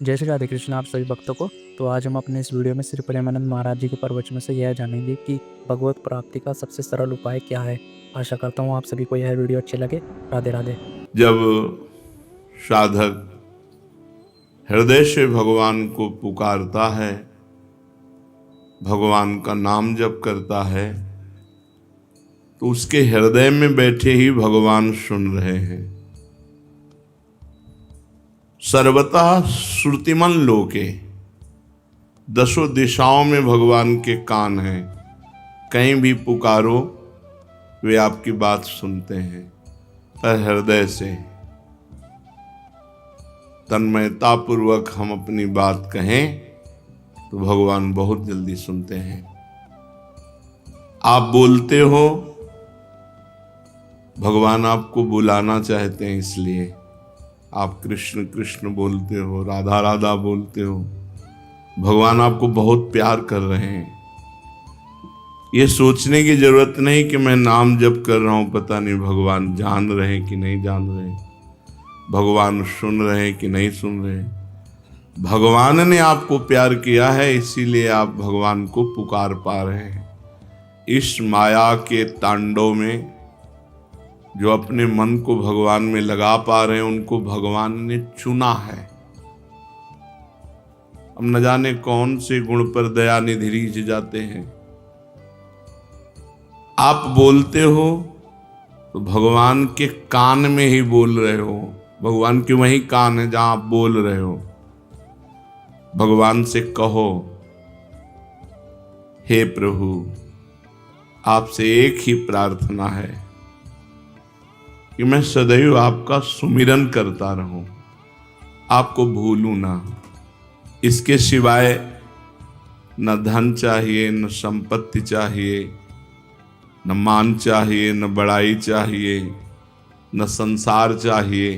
जय श्री राधे कृष्ण आप सभी भक्तों को। तो आज हम अपने इस वीडियो में श्री प्रेमानंद महाराज जी के प्रवचन में से यह जानेंगे कि भगवत प्राप्ति का सबसे सरल उपाय क्या है। आशा करता हूँ आप सभी को यह वीडियो अच्छे लगे। राधे राधे। जब साधक हृदय से भगवान को पुकारता है, भगवान का नाम जप करता है, तो उसके हृदय में बैठे ही भगवान सुन रहे हैं। सर्वतः श्रुतिमन लोके, दसों दिशाओं में भगवान के कान हैं। कहीं भी पुकारो वे आपकी बात सुनते हैं। पर हृदय से तन्मयता पूर्वक हम अपनी बात कहें तो भगवान बहुत जल्दी सुनते हैं। आप बोलते हो, भगवान आपको बुलाना चाहते हैं, इसलिए आप कृष्ण कृष्ण बोलते हो, राधा राधा बोलते हो। भगवान आपको बहुत प्यार कर रहे हैं। ये सोचने की जरूरत नहीं कि मैं नाम जप कर रहा हूं, पता नहीं भगवान जान रहे हैं कि नहीं जान रहे, भगवान सुन रहे हैं कि नहीं सुन रहे। भगवान ने आपको प्यार किया है, इसीलिए आप भगवान को पुकार पा रहे हैं। इस माया के तांडव में जो अपने मन को भगवान में लगा पा रहे हैं, उनको भगवान ने चुना है। अब न जाने कौन से गुण पर दया निधि रीझ जाते हैं। आप बोलते हो तो भगवान के कान में ही बोल रहे हो। भगवान के वही कान है जहां आप बोल रहे हो। भगवान से कहो, हे प्रभु, आपसे एक ही प्रार्थना है कि मैं सदैव आपका सुमिरन करता रहूं, आपको भूलूं ना। इसके सिवाय न धन चाहिए, न संपत्ति चाहिए, न मान चाहिए, न बड़ाई चाहिए, न संसार चाहिए,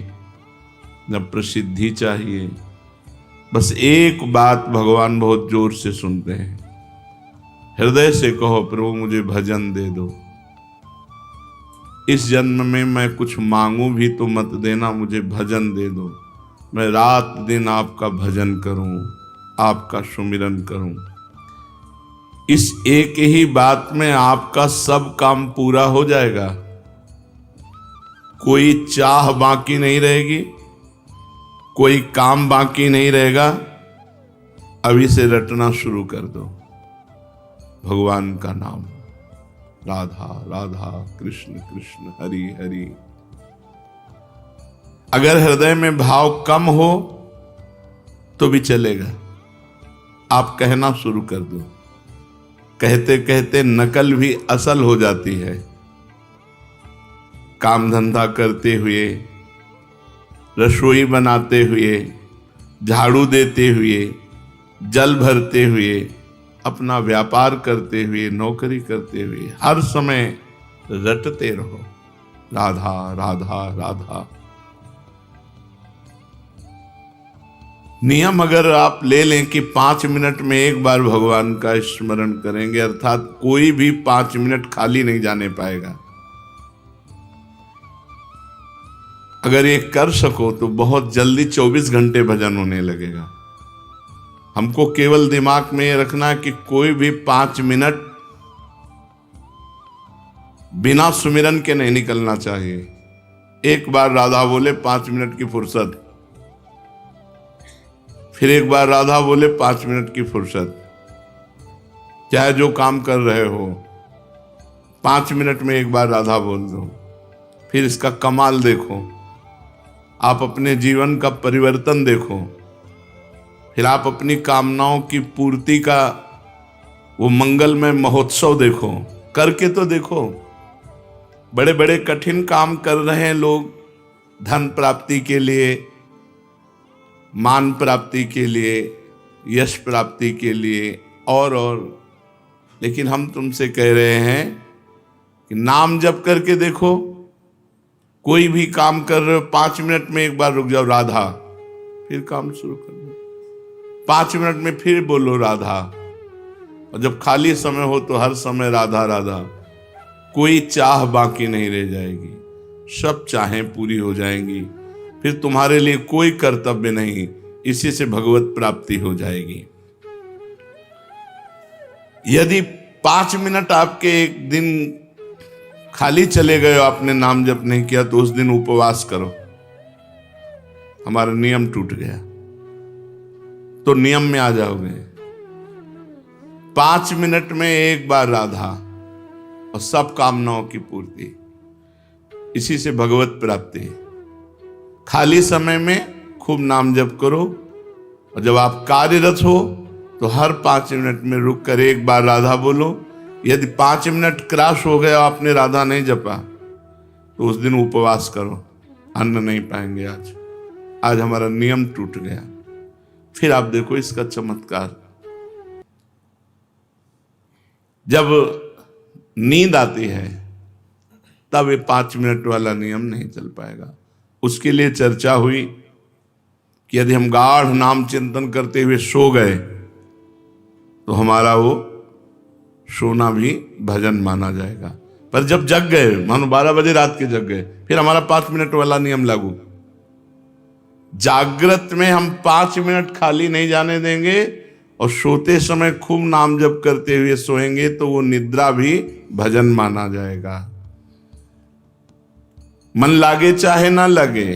न प्रसिद्धि चाहिए। बस एक बात भगवान बहुत जोर से सुनते हैं। हृदय से कहो, प्रभु मुझे भजन दे दो। इस जन्म में मैं कुछ मांगू भी तो मत देना, मुझे भजन दे दो। मैं रात दिन आपका भजन करूं, आपका सुमिरन करूं। इस एक ही बात में आपका सब काम पूरा हो जाएगा। कोई चाह बाकी नहीं रहेगी, कोई काम बाकी नहीं रहेगा। अभी से रटना शुरू कर दो भगवान का नाम, राधा राधा कृष्ण कृष्ण हरि हरि। अगर हृदय में भाव कम हो तो भी चलेगा, आप कहना शुरू कर दो। कहते कहते नकल भी असल हो जाती है। काम धंधा करते हुए, रसोई बनाते हुए, झाड़ू देते हुए, जल भरते हुए, अपना व्यापार करते हुए, नौकरी करते हुए, हर समय रटते रहो, राधा राधा राधा। नियम अगर आप ले लें कि 5 मिनट में एक बार भगवान का स्मरण करेंगे, अर्थात कोई भी 5 मिनट खाली नहीं जाने पाएगा। अगर ये कर सको तो बहुत जल्दी 24 घंटे भजन होने लगेगा। हमको केवल दिमाग में ये रखना है कि कोई भी 5 मिनट बिना सुमिरन के नहीं निकलना चाहिए। एक बार राधा बोले 5 मिनट की फुर्सत, फिर एक बार राधा बोले 5 मिनट की फुर्सत। चाहे जो काम कर रहे हो, 5 मिनट में एक बार राधा बोल दो। फिर इसका कमाल देखो, आप अपने जीवन का परिवर्तन देखो। फिर आप अपनी कामनाओं की पूर्ति का वो मंगलमय महोत्सव देखो। करके तो देखो। बड़े बड़े कठिन काम कर रहे हैं लोग, धन प्राप्ति के लिए, मान प्राप्ति के लिए, यश प्राप्ति के लिए और लेकिन हम तुमसे कह रहे हैं कि नाम जप करके देखो। कोई भी काम कर रहे हो, 5 मिनट में एक बार रुक जाओ, राधा, फिर काम शुरू कर दो। 5 मिनट में फिर बोलो राधा, और जब खाली समय हो तो हर समय राधा राधा। कोई चाह बाकी नहीं रह जाएगी, सब चाहें पूरी हो जाएंगी। फिर तुम्हारे लिए कोई कर्तव्य नहीं इसी से भगवत प्राप्ति हो जाएगी। यदि 5 मिनट आपके एक दिन खाली चले गए, आपने नाम जप नहीं किया, तो उस दिन उपवास करो। हमारा नियम टूट गया, तो नियम में आ जाओगे। 5 मिनट में एक बार राधा और सब कामनाओं की पूर्ति, इसी से भगवत प्राप्ति। खाली समय में खूब नाम जप करो, और जब आप कार्यरत हो तो हर 5 मिनट में रुक कर एक बार राधा बोलो। यदि 5 मिनट क्रॉस हो गया, आपने राधा नहीं जपा, तो उस दिन उपवास करो, अन्न नहीं पाएंगे। आज हमारा नियम टूट गया। फिर आप देखो इसका चमत्कार। जब नींद आती है तब ये 5 मिनट वाला नियम नहीं चल पाएगा। उसके लिए चर्चा हुई कि यदि हम गाढ़ नाम चिंतन करते हुए सो गए तो हमारा वो सोना भी भजन माना जाएगा। पर जब जग गए, मानो 12 बजे रात के जग गए, फिर हमारा 5 मिनट वाला नियम लागू। जागृत में हम 5 मिनट खाली नहीं जाने देंगे, और सोते समय खूब नाम जप करते हुए सोएंगे तो वो निद्रा भी भजन माना जाएगा। मन लागे चाहे ना लगे,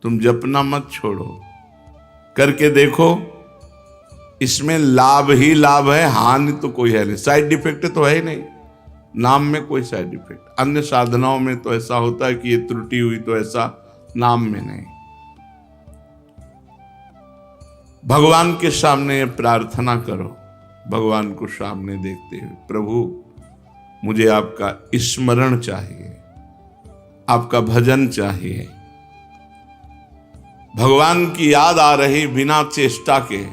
तुम जपना मत छोड़ो, करके देखो। इसमें लाभ ही लाभ है, हानि तो कोई है नहीं, साइड इफेक्ट तो है ही नहीं। नाम में कोई साइड इफेक्ट, अन्य साधनाओं में तो ऐसा होता है कि ये त्रुटि हुई, तो ऐसा नाम में नहीं। भगवान के सामने प्रार्थना करो, भगवान को सामने देखते हुए, प्रभु मुझे आपका स्मरण चाहिए, आपका भजन चाहिए। भगवान की याद आ रही बिना चेष्टा के,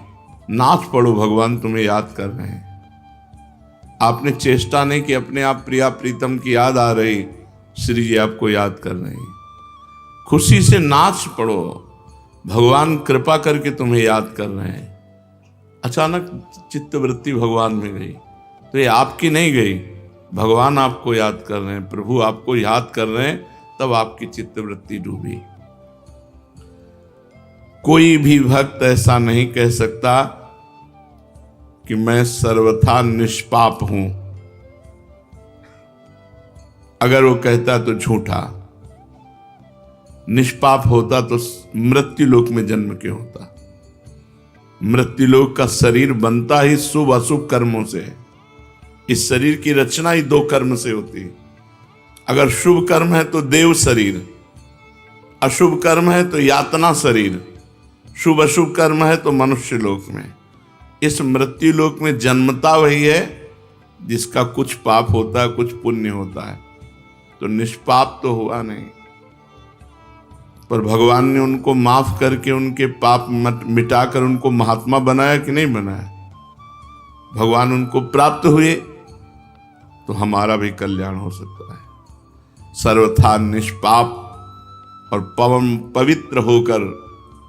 नाच पड़ो, भगवान तुम्हें याद कर रहे हैं। आपने चेष्टा नहीं कि अपने आप प्रिया प्रीतम की याद आ रही, श्री जी आपको याद कर रहे हैं। खुशी से नाच पड़ो, भगवान कृपा करके तुम्हें याद कर रहे हैं। अचानक चित्तवृत्ति भगवान में गई, तो ये आपकी नहीं गई, भगवान आपको याद कर रहे हैं, प्रभु आपको याद कर रहे हैं, तब आपकी चित्तवृत्ति डूबी। कोई भी भक्त ऐसा नहीं कह सकता कि मैं सर्वथा निष्पाप हूं। अगर वो कहता तो झूठा। निष्पाप होता तो मृत्युलोक में जन्म क्यों होता? मृत्युलोक का शरीर बनता ही शुभ अशुभ कर्मों से है। इस शरीर की रचना ही 2 कर्म से होती है। अगर शुभ कर्म है तो देव शरीर, अशुभ कर्म है तो यातना शरीर, शुभ अशुभ कर्म है तो मनुष्य लोक में। इस मृत्यु लोक में जन्मता वही है जिसका कुछ पाप होता है, कुछ पुण्य होता है। तो निष्पाप तो हुआ नहीं, पर भगवान ने उनको माफ करके उनके पाप मिटाकर उनको महात्मा बनाया कि नहीं बनाया? भगवान उनको प्राप्त हुए तो हमारा भी कल्याण हो सकता है। सर्वथा निष्पाप और पवित्र होकर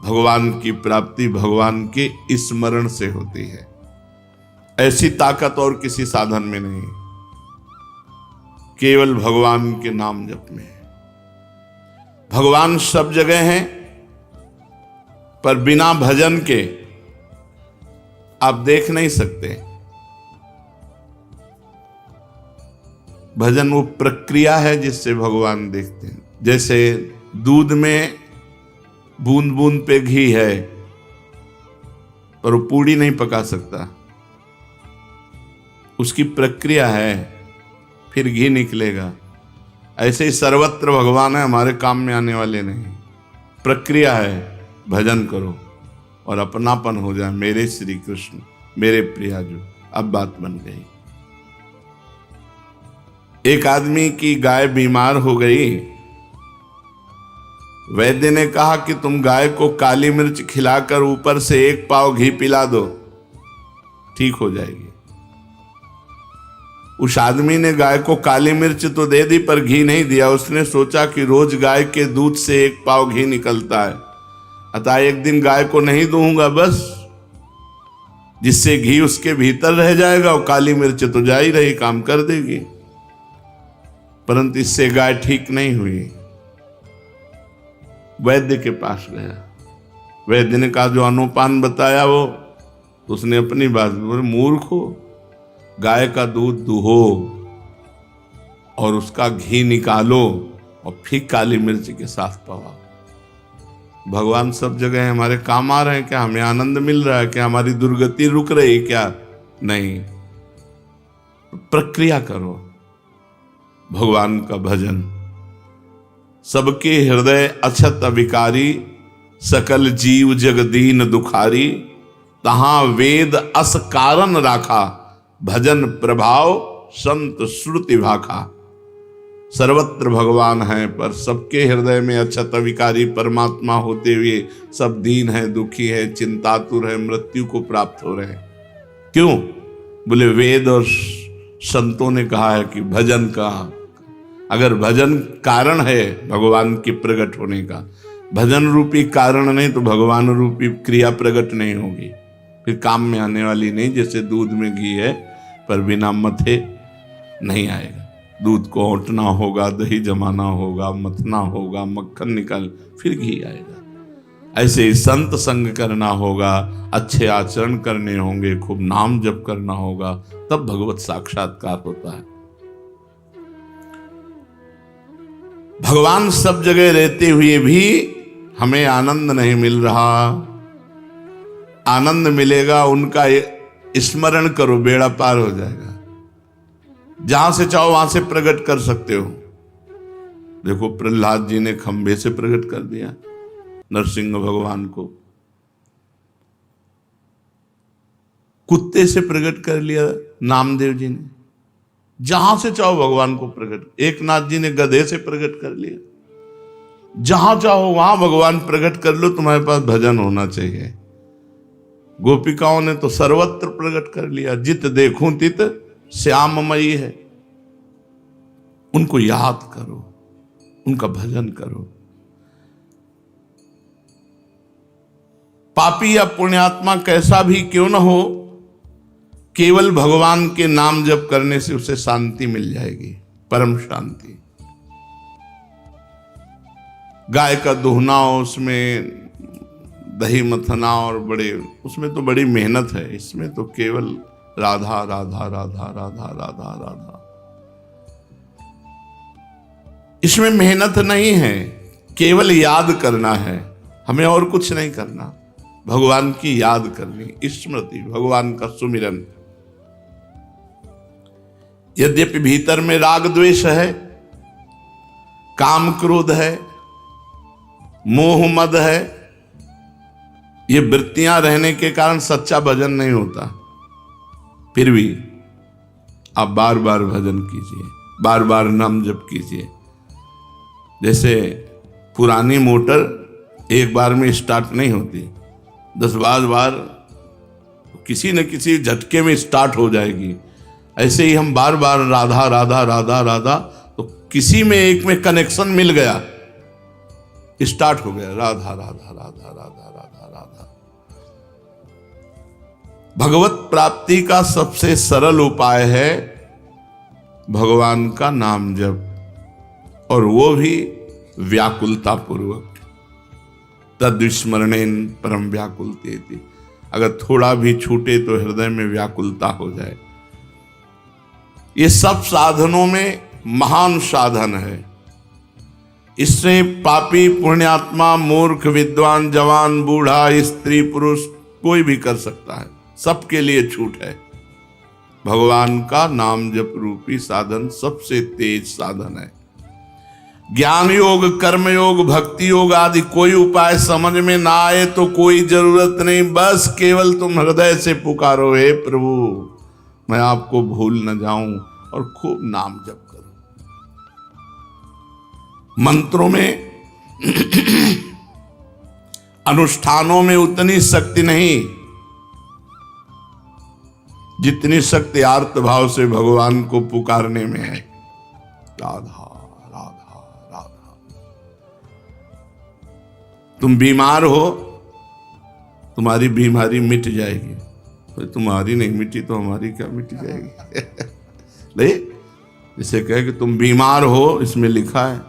भगवान की प्राप्ति भगवान के स्मरण से होती है। ऐसी ताकत और किसी साधन में नहीं, केवल भगवान के नाम जप में। भगवान सब जगह हैं, पर बिना भजन के आप देख नहीं सकते। भजन वो प्रक्रिया है जिससे भगवान देखते हैं। जैसे दूध में बूंद बूंद पे घी है, पर वो पूड़ी नहीं पका सकता, उसकी प्रक्रिया है, फिर घी निकलेगा। ऐसे ही सर्वत्र भगवान है, हमारे काम में आने वाले नहीं। प्रक्रिया है, भजन करो और अपनापन हो जाए, मेरे श्री कृष्ण, मेरे प्रियाजू। अब बात बन गई। एक आदमी की गाय बीमार हो गई। वैद्य ने कहा कि तुम गाय को काली मिर्च खिलाकर ऊपर से 1 पाव घी पिला दो, ठीक हो जाएगी। उस आदमी ने गाय को काली मिर्च तो दे दी, पर घी नहीं दिया। उसने सोचा कि रोज गाय के दूध से 1 पाव घी निकलता है, अतः एक दिन गाय को नहीं दूंगा बस, जिससे घी उसके भीतर रह जाएगा और काली मिर्च तो जा ही रही, काम कर देगी। परंतु इससे गाय ठीक नहीं हुई। वैद्य के पास गया। वैद्य ने कहा जो अनुपान बताया वो, तो उसने अपनी बात बोले, मूर्ख हो, गाय का दूध दुहो और उसका घी निकालो और फिर काली मिर्च के साथ पवाओ। भगवान सब जगह हमारे काम आ रहे हैं क्या? हमें आनंद मिल रहा है क्या? हमारी दुर्गति रुक रही क्या? नहीं। प्रक्रिया करो भगवान का भजन। सबके हृदय अछत अविकारी, सकल जीव जगदीन दुखारी, तहां वेद अस कारण राखा, भजन प्रभाव संत श्रुति भाखा। सर्वत्र भगवान है, पर सबके हृदय में अछत अविकारी परमात्मा होते हुए सब दीन है, दुखी है, चिंतातुर है, मृत्यु को प्राप्त हो रहे हैं। क्यों? बोले वेद और संतों ने कहा है कि भजन का, अगर भजन कारण है भगवान के प्रकट होने का, भजन रूपी कारण नहीं तो भगवान रूपी क्रिया प्रकट नहीं होगी, फिर काम में आने वाली नहीं। जैसे दूध में घी है पर बिना मथे नहीं आएगा, दूध को औंटना होगा, दही जमाना होगा, मथना होगा, मक्खन निकाल फिर घी आएगा। ऐसे ही संत संग करना होगा, अच्छे आचरण करने होंगे, खूब नाम जप करना होगा, तब भगवत साक्षात्कार होता है। भगवान सब जगह रहते हुए भी हमें आनंद नहीं मिल रहा। आनंद मिलेगा, उनका स्मरण करो, बेड़ा पार हो जाएगा। जहां से चाहो वहां से प्रकट कर सकते हो। देखो प्रहलाद जी ने खंभे से प्रकट कर दिया नरसिंह भगवान को, कुत्ते से प्रकट कर लिया नामदेव जी ने, जहां से चाहो भगवान को प्रकट। एकनाथ जी ने गधे से प्रकट कर लिया। जहां चाहो वहां भगवान प्रकट कर लो, तुम्हारे पास भजन होना चाहिए। गोपिकाओं ने तो सर्वत्र प्रकट कर लिया, जित देखूं तित श्याममयी है। उनको याद करो, उनका भजन करो। पापी या पुण्यात्मा कैसा भी क्यों न हो, केवल भगवान के नाम जप करने से उसे शांति मिल जाएगी, परम शांति। गाय का दुहना, उसमें दही मथना और बड़े, उसमें तो बड़ी मेहनत है। इसमें तो केवल राधा राधा राधा राधा राधा राधा, इसमें मेहनत नहीं है, केवल याद करना है। हमें और कुछ नहीं करना, भगवान की याद करनी, स्मृति, भगवान का सुमिरन। यद्यपि भीतर में राग द्वेष है, काम क्रोध है, मोह मद है, ये वृत्तियां रहने के कारण सच्चा भजन नहीं होता। फिर भी आप बार बार भजन कीजिए, बार बार नाम जप कीजिए। जैसे पुरानी मोटर एक बार में स्टार्ट नहीं होती, 10-12 बार किसी न किसी झटके में स्टार्ट हो जाएगी। ऐसे ही हम बार बार राधा राधा राधा राधा, तो किसी में एक में कनेक्शन मिल गया, स्टार्ट हो गया राधा राधा राधा राधा राधा राधा। भगवत प्राप्ति का सबसे सरल उपाय है भगवान का नाम जप, और वो भी व्याकुलता पूर्वक। तद्विस्मरणेन परम व्याकुलतेति। अगर थोड़ा भी छूटे तो हृदय में व्याकुलता हो जाए। ये सब साधनों में महान साधन है। इससे पापी पुण्यात्मा, मूर्ख, विद्वान, जवान, बूढ़ा, स्त्री, पुरुष कोई भी कर सकता है, सबके लिए छूट है। भगवान का नाम जप रूपी साधन सबसे तेज साधन है। ज्ञान योग, कर्म योग, भक्ति योग आदि कोई उपाय समझ में ना आए तो कोई जरूरत नहीं, बस केवल तुम हृदय से पुकारो, हे प्रभु मैं आपको भूल न जाऊं, और खूब नाम जप करो। मंत्रों में अनुष्ठानों में उतनी शक्ति नहीं जितनी शक्ति आर्त भाव से भगवान को पुकारने में है। राधा राधा राधा। तुम बीमार हो, तुम्हारी बीमारी मिट जाएगी। तो तुम्हारी नहीं मिटी तो हमारी क्या मिट जाएगी? नहीं, इसे कहे कि तुम बीमार हो, इसमें लिखा है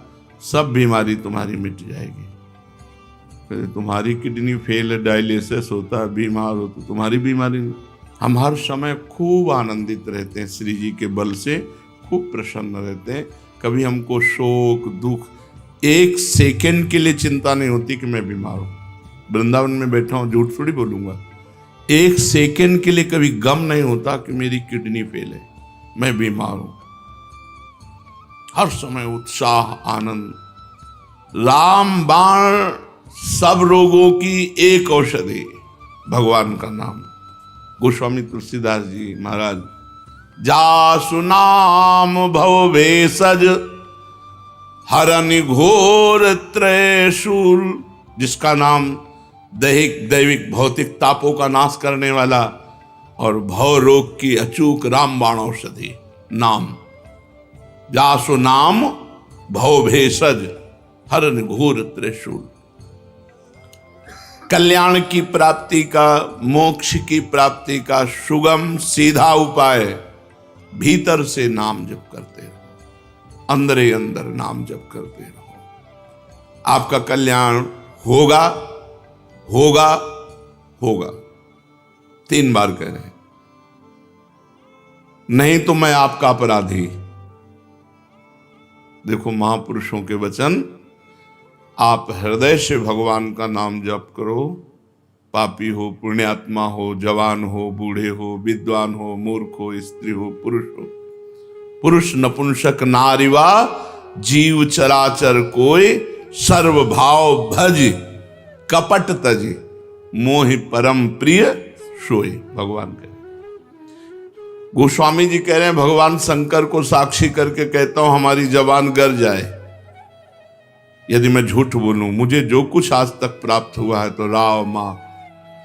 सब बीमारी तुम्हारी मिट जाएगी। कहते तुम्हारी किडनी फेल है, डायलिसिस होता है, बीमार हो, तो तुम्हारी बीमारी नहीं। हम हर समय खूब आनंदित रहते हैं, श्री जी के बल से खूब प्रसन्न रहते हैं। कभी हमको शोक दुख, एक सेकंड के लिए चिंता नहीं होती कि मैं बीमार हूं। वृंदावन में बैठा हूं, झूठ थोड़ी बोलूंगा, एक सेकंड के लिए कभी गम नहीं होता कि मेरी किडनी फेल है, मैं बीमार हूं। हर समय उत्साह आनंद। राम बाण सब रोगों की एक औषधि, भगवान का नाम। गोस्वामी तुलसीदास जी महाराज, जासु नाम भव भेषज हरन घोर त्रयशूल, जिसका नाम दैहिक दैविक भौतिक तापों का नाश करने वाला और भव रोग की अचूक रामबाण औषधि नाम। जासु नाम भव भेषज हरन घोर त्रिशूल। कल्याण की प्राप्ति का, मोक्ष की प्राप्ति का सुगम सीधा उपाय, भीतर से नाम जप करते रहो, अंदर ही अंदर नाम जप करते रहो। आपका कल्याण होगा होगा होगा। 3 बार कह रहे हैं, नहीं तो मैं आपका अपराधी। देखो महापुरुषों के वचन, आप हृदय से भगवान का नाम जप करो, पापी हो पुण्यात्मा हो, जवान हो बूढ़े हो, विद्वान हो मूर्ख हो, स्त्री हो पुरुष हो, पुरुष नपुंसक नारीवा जीव चराचर कोय, सर्व भाव भज कपट तज, मोहि परम प्रिय सोय। भगवान कह रहे, गोस्वामी जी कह रहे हैं, भगवान शंकर को साक्षी करके कहता हूं, हमारी जबान गर जाए यदि मैं झूठ बोलूं। मुझे जो कुछ आज तक प्राप्त हुआ है तो राव मां,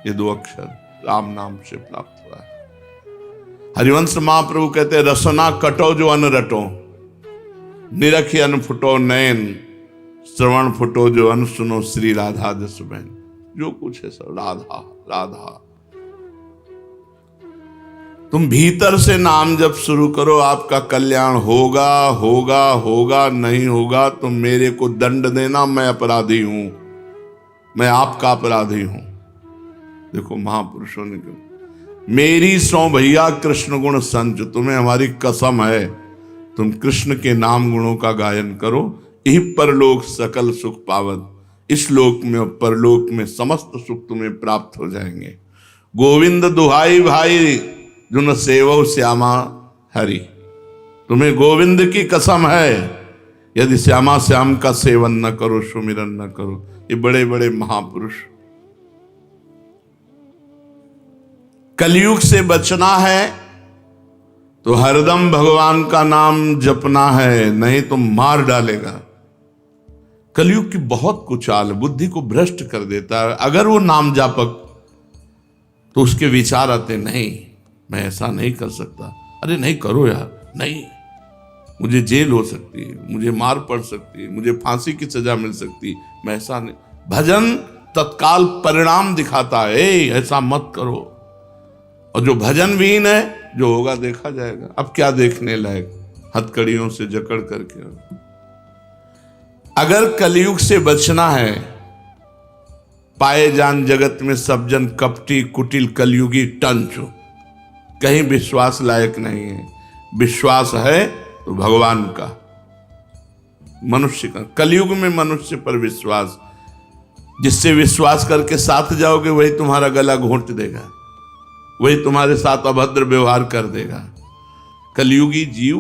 ये 2 अक्षर राम नाम से प्राप्त हुआ है। हरिवंश महाप्रभु कहते हैं, रसना कटो जो अन रटो, निरखी अन फुटो नयन, श्रवण फुटो जो अन सुनो, श्री राधा जस बहन। जो कुछ है सब राधा राधा। तुम भीतर से नाम जब शुरू करो, आपका कल्याण होगा होगा होगा। नहीं होगा तो मेरे को दंड देना, मैं अपराधी हूं, मैं आपका अपराधी हूं। देखो महापुरुषों ने कहा, मेरी सौ भैया कृष्ण गुण संच, तुम्हें हमारी कसम है, तुम कृष्ण के नाम गुणों का गायन करो, यही परलोक सकल सुख पावत। इस लोक में और परलोक में समस्त सुख तुम्हें प्राप्त हो जाएंगे। गोविंद दुहाई भाई जुन सेवो श्यामा हरि, तुम्हें गोविंद की कसम है, यदि श्यामा श्याम का सेवन न करो, सुमिरन न करो। ये बड़े बड़े महापुरुष। कलयुग से बचना है तो हरदम भगवान का नाम जपना है, नहीं तो मार डालेगा। कलयुग की बहुत कुचाल, बुद्धि को भ्रष्ट कर देता है। अगर वो नाम जापक, तो उसके विचार आते, नहीं मैं ऐसा नहीं कर सकता, अरे नहीं करो यार, नहीं मुझे जेल हो सकती है, मुझे मार पड़ सकती है, मुझे फांसी की सजा मिल सकती है, मैं ऐसा नहीं। भजन तत्काल परिणाम दिखाता है, ऐसा मत करो। और जो भजन विहीन है, जो होगा देखा जाएगा। अब क्या देखने लायक, हथकड़ियों से जकड़ करके। अगर कलयुग से बचना है, पाए जान जगत में सब जन कपटी कुटिल कलयुगी टंच, कहीं विश्वास लायक नहीं है। विश्वास है तो भगवान का, मनुष्य का। कलयुग में मनुष्य पर विश्वास, जिससे विश्वास करके साथ जाओगे वही तुम्हारा गला घोंट देगा, वही तुम्हारे साथ अभद्र व्यवहार कर देगा। कलयुगी जीव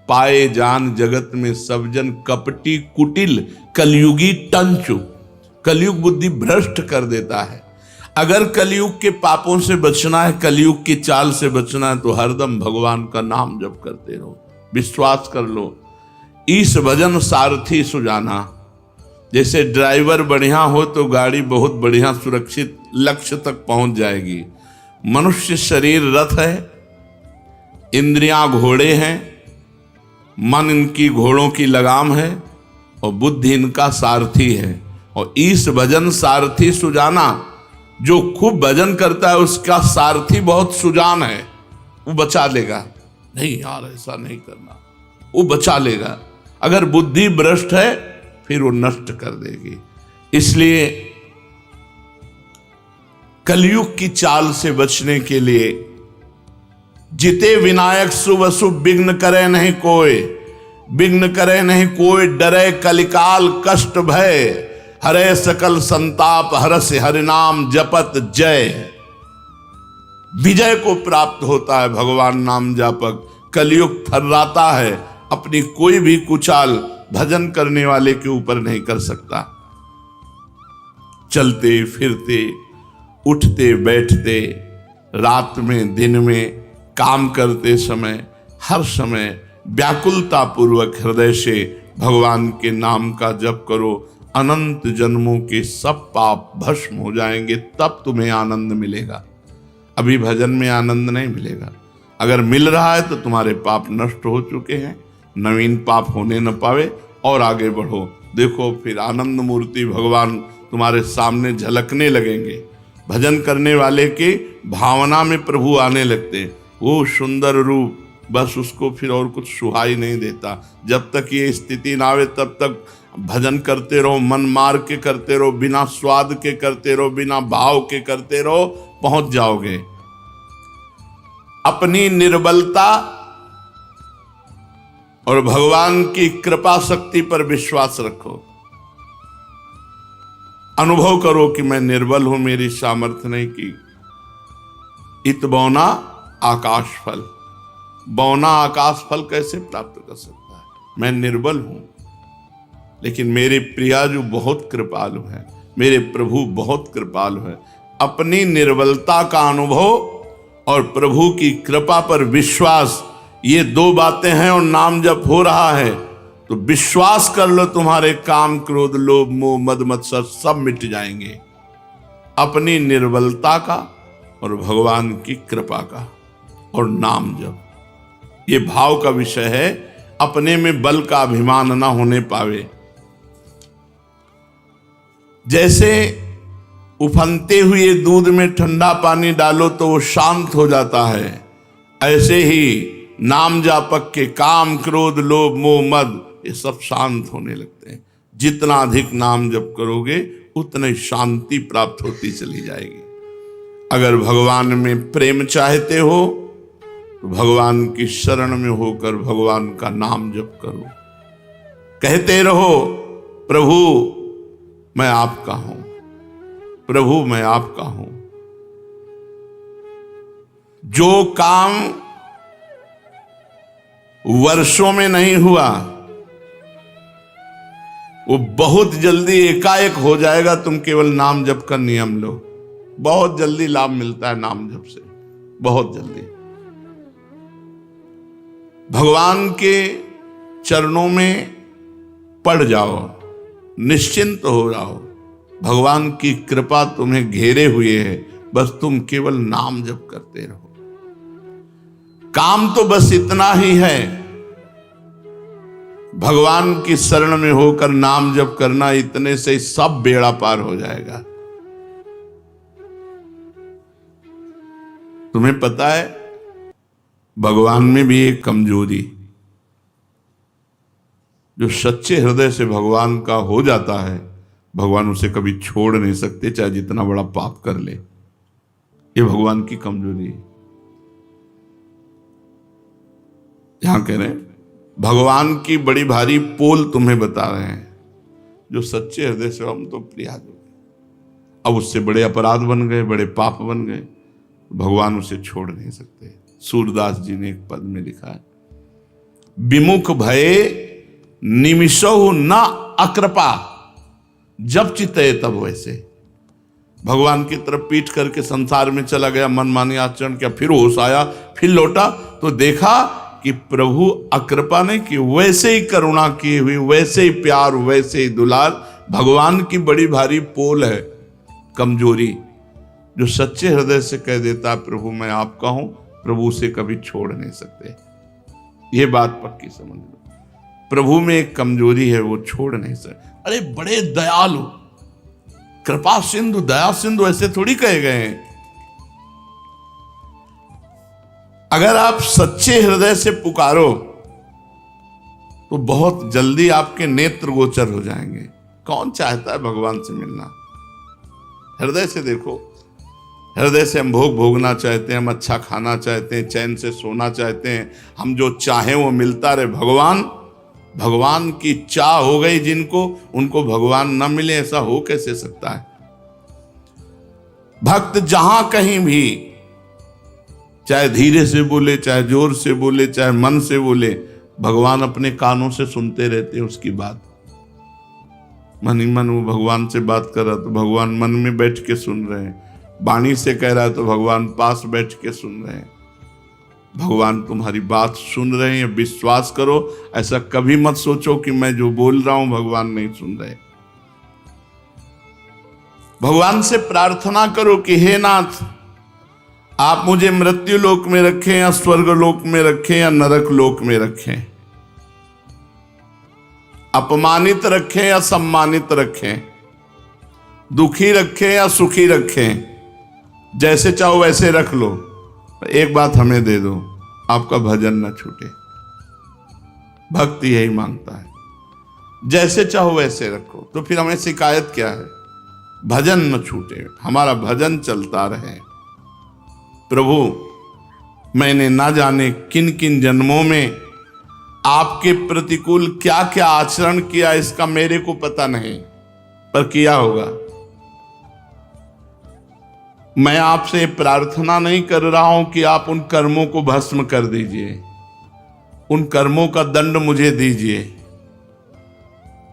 पाए जान जगत में सब जन कपटी कुटिल कलयुगी टंचु, कलयुग बुद्धि भ्रष्ट कर देता है। अगर कलयुग के पापों से बचना है, कलयुग की चाल से बचना है, तो हरदम भगवान का नाम जप करते रहो, विश्वास कर लो। ईश भजन सारथी सुजाना, जैसे ड्राइवर बढ़िया हो तो गाड़ी बहुत बढ़िया सुरक्षित लक्ष्य तक पहुंच जाएगी। मनुष्य शरीर रथ है, इंद्रियां घोड़े हैं, मन इनकी घोड़ों की लगाम है और बुद्धि इनका सारथी है। और ईश भजन सारथी सुजाना, जो खूब भजन करता है उसका सारथी बहुत सुजान है, वो बचा लेगा। नहीं यार ऐसा नहीं करना, वो बचा लेगा। अगर बुद्धि भ्रष्ट है फिर वो नष्ट कर देगी। इसलिए कलयुग की चाल से बचने के लिए जिते विनायक शुभ अशुभ विघ्न करे नहीं कोई, विघ्न करे नहीं कोई, डरे कलिकाल कष्ट भय, हरे सकल संताप हरस हरिनाम जपत जय। विजय को प्राप्त होता है भगवान नाम जापक। कलयुग थर्राता है, अपनी कोई भी कुचाल भजन करने वाले के ऊपर नहीं कर सकता। चलते फिरते, उठते बैठते, रात में दिन में, काम करते समय, हर समय व्याकुलता पूर्वक हृदय से भगवान के नाम का जप करो। अनंत जन्मों के सब पाप भस्म हो जाएंगे, तब तुम्हें आनंद मिलेगा। अभी भजन में आनंद नहीं मिलेगा। अगर मिल रहा है तो तुम्हारे पाप नष्ट हो चुके हैं, नवीन पाप होने न पावे और आगे बढ़ो। देखो फिर आनंद मूर्ति भगवान तुम्हारे सामने झलकने लगेंगे। भजन करने वाले के भावना में प्रभु आने लगते, वो सुंदर रूप, बस उसको फिर और कुछ सुहाई नहीं देता। जब तक ये स्थिति ना आवे तब तक भजन करते रहो, मन मार के करते रहो, बिना स्वाद के करते रहो, बिना भाव के करते रहो, पहुंच जाओगे। अपनी निर्बलता और भगवान की कृपा शक्ति पर विश्वास रखो। अनुभव करो कि मैं निर्बल हूं, मेरी सामर्थ्य नहीं की। इत बौना आकाश फल, बौना आकाश फल कैसे प्राप्त कर सकता है? मैं निर्बल हूं, लेकिन मेरे प्रिया जो बहुत कृपालु है, मेरे प्रभु बहुत कृपालु है। अपनी निर्बलता का अनुभव और प्रभु की कृपा पर विश्वास, ये दो बातें हैं और नाम जप हो रहा है तो विश्वास कर लो, तुम्हारे काम क्रोध लोभ मोह मद मत्सर सब मिट जाएंगे। अपनी निर्बलता का और भगवान की कृपा का और नाम जप, ये भाव का विषय है। अपने में बल का अभिमान ना होने पावे। जैसे उफनते हुए दूध में ठंडा पानी डालो तो वो शांत हो जाता है, ऐसे ही नाम जापक के काम क्रोध लोभ मोह मद ये सब शांत होने लगते हैं। जितना अधिक नाम जप करोगे उतनी शांति प्राप्त होती चली जाएगी। अगर भगवान में प्रेम चाहते हो तो भगवान की शरण में होकर भगवान का नाम जप करो। कहते रहो, प्रभु मैं आपका हूं, प्रभु मैं आपका हूं। जो काम वर्षों में नहीं हुआ वो बहुत जल्दी एकाएक हो जाएगा। तुम केवल नाम जप का नियम लो, बहुत जल्दी लाभ मिलता है नाम जप से, बहुत जल्दी। भगवान के चरणों में पड़ जाओ, निश्चिंत हो जाओ। भगवान की कृपा तुम्हें घेरे हुए है, बस तुम केवल नाम जप करते रहो। काम तो बस इतना ही है, भगवान की शरण में होकर नाम जप करना, इतने से सब बेड़ा पार हो जाएगा। तुम्हें पता है भगवान में भी एक कमजोरी, जो सच्चे हृदय से भगवान का हो जाता है, भगवान उसे कभी छोड़ नहीं सकते, चाहे जितना बड़ा पाप कर ले। ये भगवान की कमजोरी है। यहां कह रहे हैं भगवान की बड़ी भारी पोल तुम्हें बता रहे हैं। जो सच्चे हृदय से हम तो प्रिया हो गए, अब उससे बड़े अपराध बन गए, बड़े पाप बन गए, भगवान उसे छोड़ नहीं सकते। सूरदास जी ने एक पद में लिखा है, विमुख भये निमिषौ न अकृपा, जब चित्ते तब वैसे। भगवान की तरफ पीठ करके संसार में चला गया, मनमानी आचरण किया, फिर होश आया, फिर लौटा तो देखा कि प्रभु अकृपा नहीं की, वैसे ही करुणा की हुई, वैसे ही प्यार, वैसे ही दुलार। भगवान की बड़ी भारी पोल है कमजोरी। जो सच्चे हृदय से कह देता प्रभु मैं आपका हूं, प्रभु उसे कभी छोड़ नहीं सकते। यह बात पक्की समझ लो। प्रभु में एक कमजोरी है, वो छोड़ नहीं सकते। अरे बड़े दयालु, कृपा सिंधु, दया सिंधु, ऐसे थोड़ी कहे गए हैं। अगर आप सच्चे हृदय से पुकारो तो बहुत जल्दी आपके नेत्र गोचर हो जाएंगे। कौन चाहता है भगवान से मिलना? हृदय से देखो, हृदय से हम भोग भोगना चाहते हैं, हम अच्छा खाना चाहते हैं, चैन से सोना चाहते हैं, हम जो चाहें वो मिलता रहे। भगवान की चाह हो गई जिनको, उनको भगवान न मिले, ऐसा हो कैसे सकता है? भक्त जहां कहीं भी, चाहे धीरे से बोले, चाहे जोर से बोले, चाहे मन से बोले, भगवान अपने कानों से सुनते रहते हैं उसकी बात। मन ही मन वो भगवान से बात कर रहा तो भगवान मन में बैठ के सुन रहे हैं, वाणी से कह रहा है तो भगवान पास बैठ के सुन रहे हैं। भगवान तुम्हारी बात सुन रहे हैं, विश्वास करो। ऐसा कभी मत सोचो कि मैं जो बोल रहा हूं भगवान नहीं सुन रहे। भगवान से प्रार्थना करो कि हे नाथ, आप मुझे मृत्यु लोक में रखें या स्वर्ग लोक में रखें या नरक लोक में रखें, अपमानित रखें या सम्मानित रखें, दुखी रखें या सुखी रखें, जैसे चाहो वैसे रख लो। एक बात हमें दे दो, आपका भजन न छूटे। भक्ति यही मांगता है, जैसे चाहो वैसे रखो। तो फिर हमें शिकायत क्या है? भजन न छूटे, हमारा भजन चलता रहे। प्रभु, मैंने ना जाने किन किन जन्मों में आपके प्रतिकूल क्या क्या आचरण किया, इसका मेरे को पता नहीं, पर किया होगा। मैं आपसे प्रार्थना नहीं कर रहा हूं कि आप उन कर्मों को भस्म कर दीजिए, उन कर्मों का दंड मुझे दीजिए।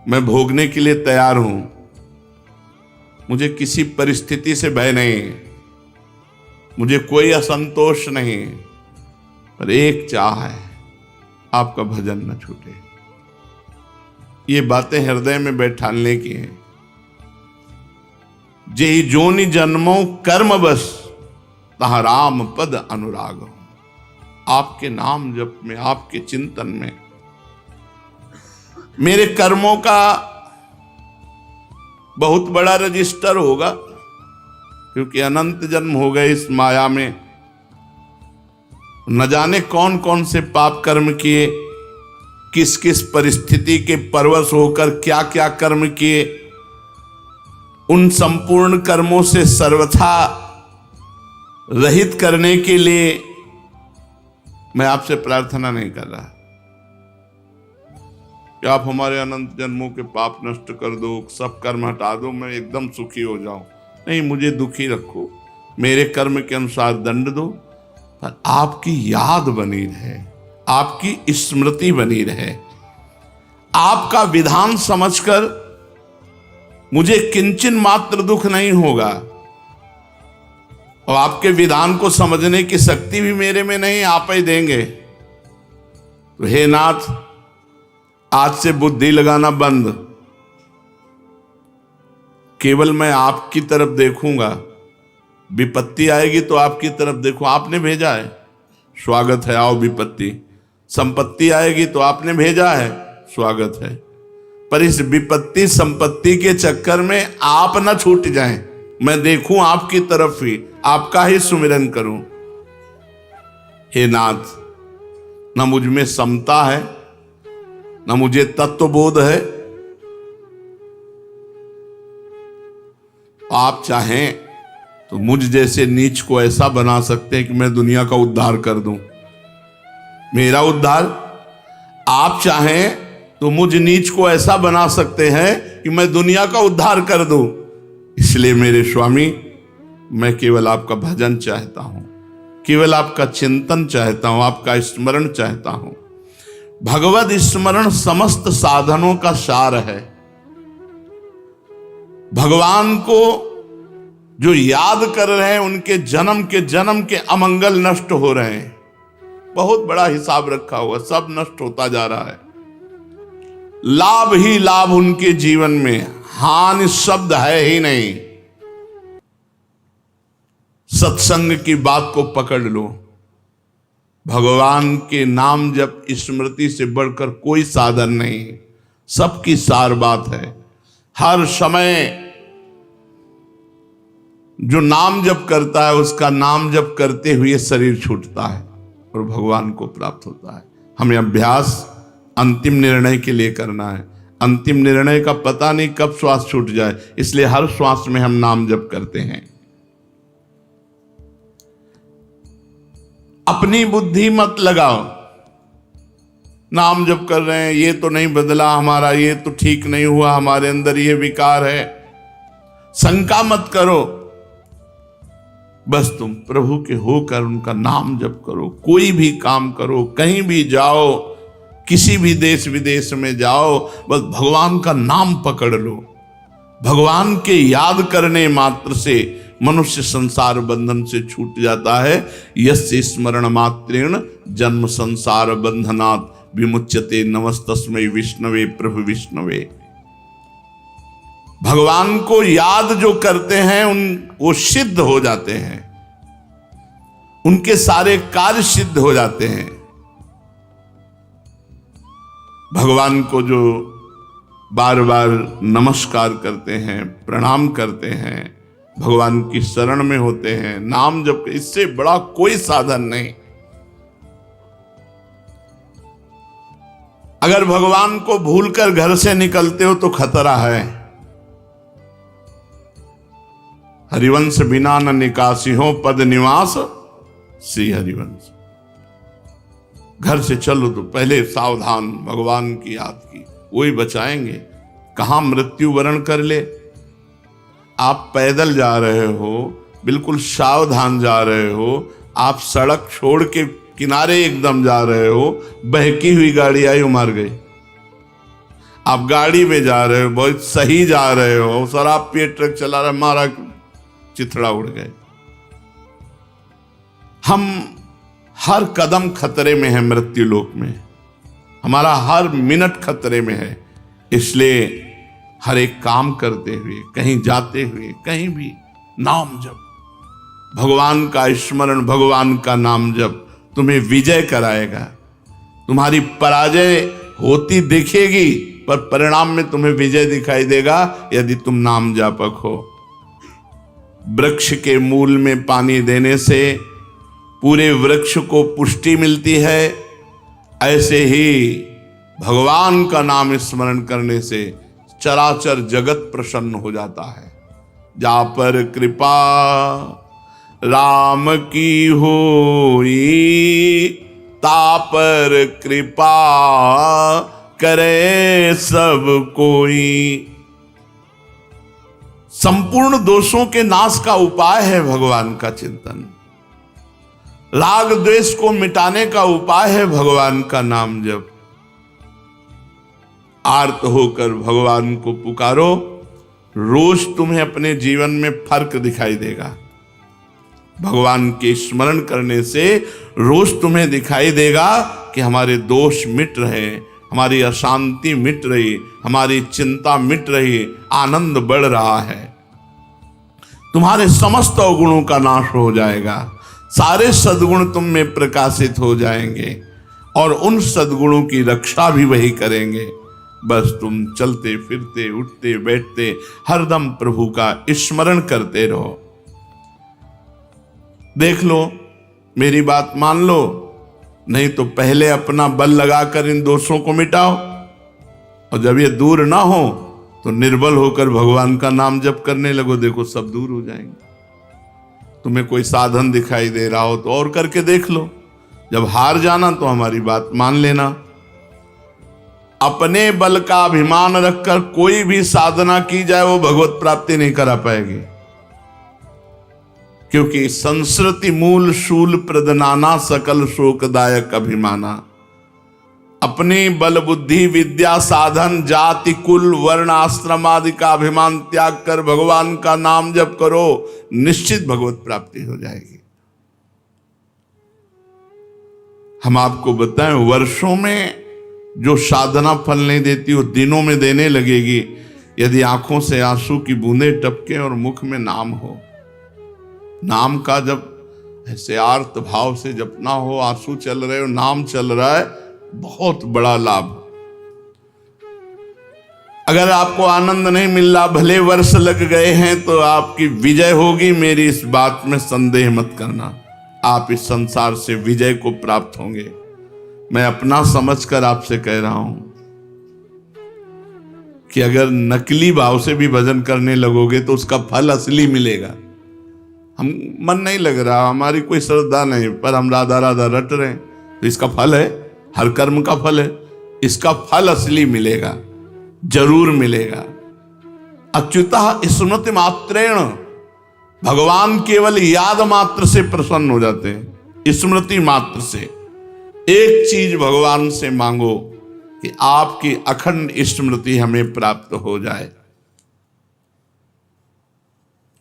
मैं भोगने के लिए तैयार हूं, मुझे किसी परिस्थिति से भय नहीं, मुझे कोई असंतोष नहीं, पर एक चाह है, आपका भजन न छूटे। ये बातें हृदय में बैठाने की हैं। जेहि जोनि जन्मो कर्म बस, तहाँ राम पद अनुराग हो। आपके नाम जप में, आपके चिंतन में मेरे कर्मों का बहुत बड़ा रजिस्टर होगा, क्योंकि अनंत जन्म हो गए इस माया में। न जाने कौन कौन से पाप कर्म किए, किस किस परिस्थिति के परवश होकर क्या क्या कर्म किए। उन संपूर्ण कर्मों से सर्वथा रहित करने के लिए मैं आपसे प्रार्थना नहीं कर रहा कि आप हमारे अनंत जन्मों के पाप नष्ट कर दो, सब कर्म हटा दो, मैं एकदम सुखी हो जाऊं। नहीं, मुझे दुखी रखो, मेरे कर्म के अनुसार दंड दो, पर आपकी याद बनी रहे, आपकी स्मृति बनी रहे। आपका विधान समझकर मुझे किंचन मात्र दुख नहीं होगा, और आपके विधान को समझने की शक्ति भी मेरे में नहीं, आप ही देंगे। तो हे नाथ, आज से बुद्धि लगाना बंद, केवल मैं आपकी तरफ देखूंगा। विपत्ति आएगी तो आपकी तरफ देखो, आपने भेजा है, स्वागत है, आओ विपत्ति। संपत्ति आएगी तो आपने भेजा है, स्वागत है। पर इस विपत्ति संपत्ति के चक्कर में आप न छूट जाएं, मैं देखूं आपकी तरफ ही, आपका ही सुमिरन करूं। हे नाथ, न मुझ में समता है, न मुझे तत्वबोध है। आप चाहें तो मुझ जैसे नीच को ऐसा बना सकते हैं कि मैं दुनिया का उद्धार कर दूं, मेरा उद्धार। आप चाहें तो मुझ नीच को ऐसा बना सकते हैं कि मैं दुनिया का उद्धार कर दूं। इसलिए मेरे स्वामी, मैं केवल आपका भजन चाहता हूं, केवल आपका चिंतन चाहता हूं, आपका स्मरण चाहता हूं। भगवद स्मरण समस्त साधनों का सार है। भगवान को जो याद कर रहे हैं, उनके जन्म के अमंगल नष्ट हो रहे हैं। बहुत बड़ा हिसाब रखा हुआ, सब नष्ट होता जा रहा है। लाभ ही लाभ उनके जीवन में, हानि शब्द है ही नहीं। सत्संग की बात को पकड़ लो। भगवान के नाम जप स्मृति से बढ़कर कोई साधन नहीं, सबकी सार बात है। हर समय जो नाम जप करता है, उसका नाम जप करते हुए शरीर छूटता है और भगवान को प्राप्त होता है। हमें अभ्यास अंतिम निर्णय के लिए करना है। अंतिम निर्णय का पता नहीं कब श्वास छूट जाए, इसलिए हर श्वास में हम नाम जप करते हैं। अपनी बुद्धि मत लगाओ। नाम जप कर रहे हैं, ये तो नहीं बदला हमारा, ये तो ठीक नहीं हुआ, हमारे अंदर ये विकार है, शंका मत करो। बस तुम प्रभु के होकर उनका नाम जप करो। कोई भी काम करो, कहीं भी जाओ, किसी भी देश विदेश में जाओ, बस भगवान का नाम पकड़ लो। भगवान के याद करने मात्र से मनुष्य संसार बंधन से छूट जाता है। यस्य स्मरण मात्रेण जन्म संसार बंधनात् विमुच्यते नमस्तस्मै विष्णवे प्रभु विष्णवे। भगवान को याद जो करते हैं वो सिद्ध हो जाते हैं, उनके सारे कार्य सिद्ध हो जाते हैं। भगवान को जो बार बार नमस्कार करते हैं, प्रणाम करते हैं, भगवान की शरण में होते हैं, नाम जप, इससे बड़ा कोई साधन नहीं। अगर भगवान को भूलकर घर से निकलते हो तो खतरा है। हरिवंश बिना न निकासी हो पद निवास श्री हरिवंश। घर से चलो तो पहले सावधान, भगवान की याद की, वही बचाएंगे। कहां मृत्यु वरण कर ले। आप पैदल जा रहे हो, बिल्कुल सावधान जा रहे हो, आप सड़क छोड़ के किनारे एकदम जा रहे हो, बहकी हुई गाड़ी आई, मार गई। आप गाड़ी में जा रहे हो, बहुत सही जा रहे हो, शराब पिए ट्रक चला रहा, मारा, चिथड़ा उड़ गए। हम हर कदम खतरे में है, मृत्यु लोक में हमारा हर मिनट खतरे में है। इसलिए हर एक काम करते हुए, कहीं जाते हुए, कहीं भी नाम जप, भगवान का स्मरण, भगवान का नाम जप तुम्हें विजय कराएगा। तुम्हारी पराजय होती दिखेगी पर परिणाम में तुम्हें विजय दिखाई देगा यदि तुम नाम जापक हो। वृक्ष के मूल में पानी देने से पूरे वृक्ष को पुष्टि मिलती है, ऐसे ही भगवान का नाम स्मरण करने से चराचर जगत प्रसन्न हो जाता है। जा पर कृपा राम की होई, ता पर कृपा करे सब कोई। संपूर्ण दोषों के नाश का उपाय है भगवान का चिंतन। राग द्वेष को मिटाने का उपाय है भगवान का नाम जप। आर्त होकर भगवान को पुकारो, रोज तुम्हें अपने जीवन में फर्क दिखाई देगा। भगवान के स्मरण करने से रोज तुम्हें दिखाई देगा कि हमारे दोष मिट रहे, हमारी अशांति मिट रही, हमारी चिंता मिट रही, आनंद बढ़ रहा है। तुम्हारे समस्त अवगुणों का नाश हो जाएगा, सारे सद्गुण तुम में प्रकाशित हो जाएंगे और उन सद्गुणों की रक्षा भी वही करेंगे। बस तुम चलते फिरते उठते बैठते हरदम प्रभु का स्मरण करते रहो। देख लो, मेरी बात मान लो, नहीं तो पहले अपना बल लगाकर इन दोषों को मिटाओ, और जब ये दूर ना हो तो निर्बल होकर भगवान का नाम जप करने लगो। देखो सब दूर हो जाएंगे। तुम्हें कोई साधन दिखाई दे रहा हो तो और करके देख लो। जब हार जाना तो हमारी बात मान लेना। अपने बल का अभिमान रखकर कोई भी साधना की जाए वो भगवत प्राप्ति नहीं करा पाएगी, क्योंकि संस्कृति मूल शूल प्रदनाना सकल शोकदायक अभिमाना। अपनी बल बुद्धि विद्या साधन जाति कुल वर्ण आश्रम आदि का अभिमान त्याग कर भगवान का नाम जप करो, निश्चित भगवत प्राप्ति हो जाएगी। हम आपको बताएं, वर्षों में जो साधना फल नहीं देती वो दिनों में देने लगेगी यदि आंखों से आंसू की बूंदें टपके और मुख में नाम हो। नाम का जब ऐसे आर्त भाव से जपना हो, आंसू चल रहे हो, नाम चल रहा है, बहुत बड़ा लाभ। अगर आपको आनंद नहीं मिल रहा, भले वर्ष लग गए हैं, तो आपकी विजय होगी, मेरी इस बात में संदेह मत करना। आप इस संसार से विजय को प्राप्त होंगे। मैं अपना समझकर आपसे कह रहा हूं कि अगर नकली भाव से भी भजन करने लगोगे तो उसका फल असली मिलेगा। हम मन नहीं लग रहा, हमारी कोई श्रद्धा नहीं, पर हम राधा राधा रट रहे हैं, तो इसका फल है, हर कर्म का फल है, इसका फल असली मिलेगा, जरूर मिलेगा। अच्युतः स्मृति मात्रेण, भगवान केवल याद मात्र से प्रसन्न हो जाते हैं, स्मृति मात्र से। एक चीज भगवान से मांगो कि आपकी अखंड स्मृति हमें प्राप्त हो जाए।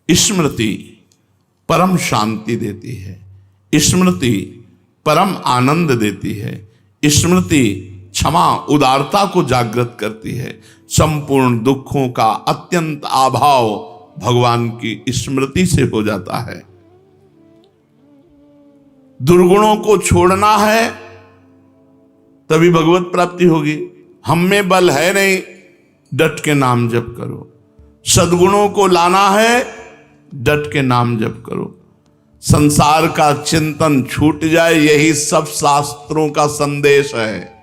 स्मृति परम शांति देती है, स्मृति परम आनंद देती है, स्मृति क्षमा उदारता को जागृत करती है। संपूर्ण दुखों का अत्यंत अभाव भगवान की स्मृति से हो जाता है। दुर्गुणों को छोड़ना है तभी भगवत प्राप्ति होगी। हम में बल है नहीं, डट के नाम जप करो। सद्गुणों को लाना है, डट के नाम जप करो। संसार का चिंतन छूट जाए, यही सब शास्त्रों का संदेश है।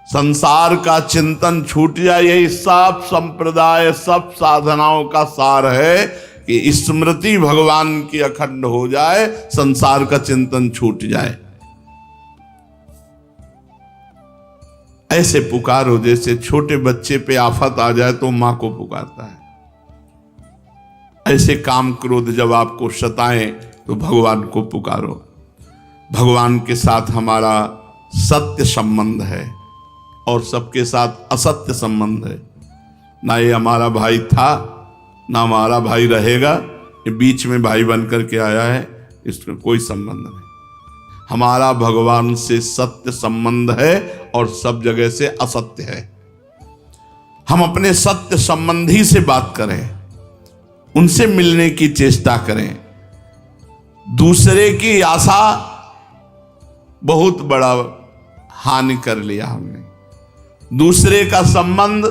संसार का चिंतन छूट जाए, यही सब संप्रदाय, सब साधनाओं का सार है कि स्मृति भगवान की अखंड हो जाए, संसार का चिंतन छूट जाए। ऐसे पुकारो जैसे छोटे बच्चे पे आफत आ जाए तो मां को पुकारता है। ऐसे काम क्रोध जब आपको सताएं तो भगवान को पुकारो। भगवान के साथ हमारा सत्य संबंध है और सबके साथ असत्य संबंध है। ना ये हमारा भाई था, ना हमारा भाई रहेगा, ये बीच में भाई बन करके आया है, इसमें कोई संबंध नहीं। हमारा भगवान से सत्य संबंध है और सब जगह से असत्य है। हम अपने सत्य संबंधी से बात करें, उनसे मिलने की चेष्टा करें। दूसरे की आशा बहुत बड़ा हानि कर लिया हमने, दूसरे का संबंध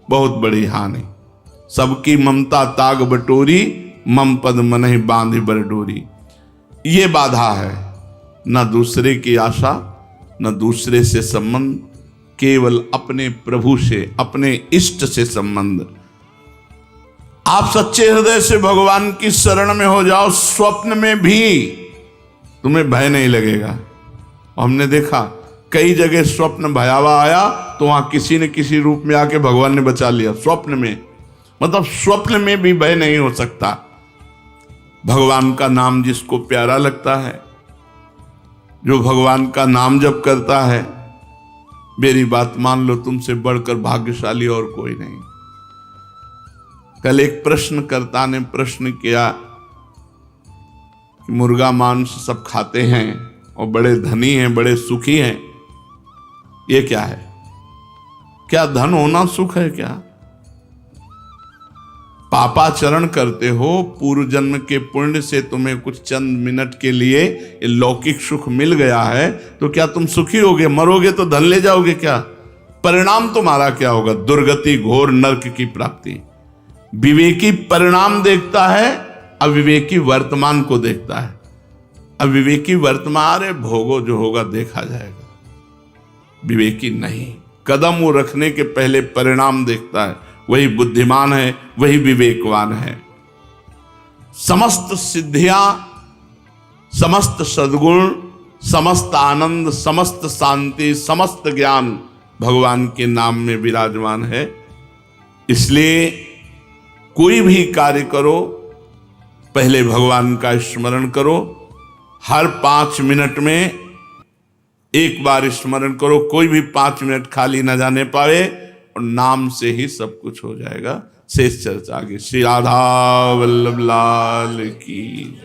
बहुत बड़ी हानि। सबकी ममता ताग बटोरी, मम पद मनहि बांधि बर डोरी। ये बाधा है, न दूसरे की आशा, न दूसरे से संबंध, केवल अपने प्रभु से, अपने इष्ट से संबंध। आप सच्चे हृदय से भगवान की शरण में हो जाओ, स्वप्न में भी तुम्हें भय नहीं लगेगा। हमने देखा कई जगह स्वप्न भयावह आया तो वहां किसी न किसी रूप में आके भगवान ने बचा लिया। स्वप्न में, मतलब स्वप्न में भी भय नहीं हो सकता। भगवान का नाम जिसको प्यारा लगता है, जो भगवान का नाम जप करता है, मेरी बात मान लो, तुमसे बढ़कर भाग्यशाली और कोई नहीं। कल एक प्रश्नकर्ता ने प्रश्न किया कि मुर्गा मांस सब खाते हैं और बड़े धनी हैं, बड़े सुखी हैं, ये क्या है? क्या धन होना सुख है क्या? पापाचरण करते हो, पूर्व जन्म के पुण्य से तुम्हें कुछ चंद मिनट के लिए ये लौकिक सुख मिल गया है, तो क्या तुम सुखी होगे? मरोगे तो धन ले जाओगे क्या? परिणाम तुम्हारा क्या होगा? दुर्गति, घोर नरक की प्राप्ति। विवेकी परिणाम देखता है, अविवेकी वर्तमान को देखता है। अविवेकी वर्तमान, अरे भोगो जो होगा देखा जाएगा। विवेकी नहीं, कदम वो रखने के पहले परिणाम देखता है। वही बुद्धिमान है, वही विवेकवान है। समस्त सिद्धियां, समस्त सद्गुण, समस्त आनंद, समस्त शांति, समस्त ज्ञान भगवान के नाम में विराजमान है। इसलिए कोई भी कार्य करो, पहले भगवान का स्मरण करो। हर 5 मिनट में एक बार स्मरण करो, कोई भी 5 मिनट खाली न जाने पाए, और नाम से ही सब कुछ हो जाएगा। शेष चर्चा आगे। श्री राधा वल्लभ लाल की।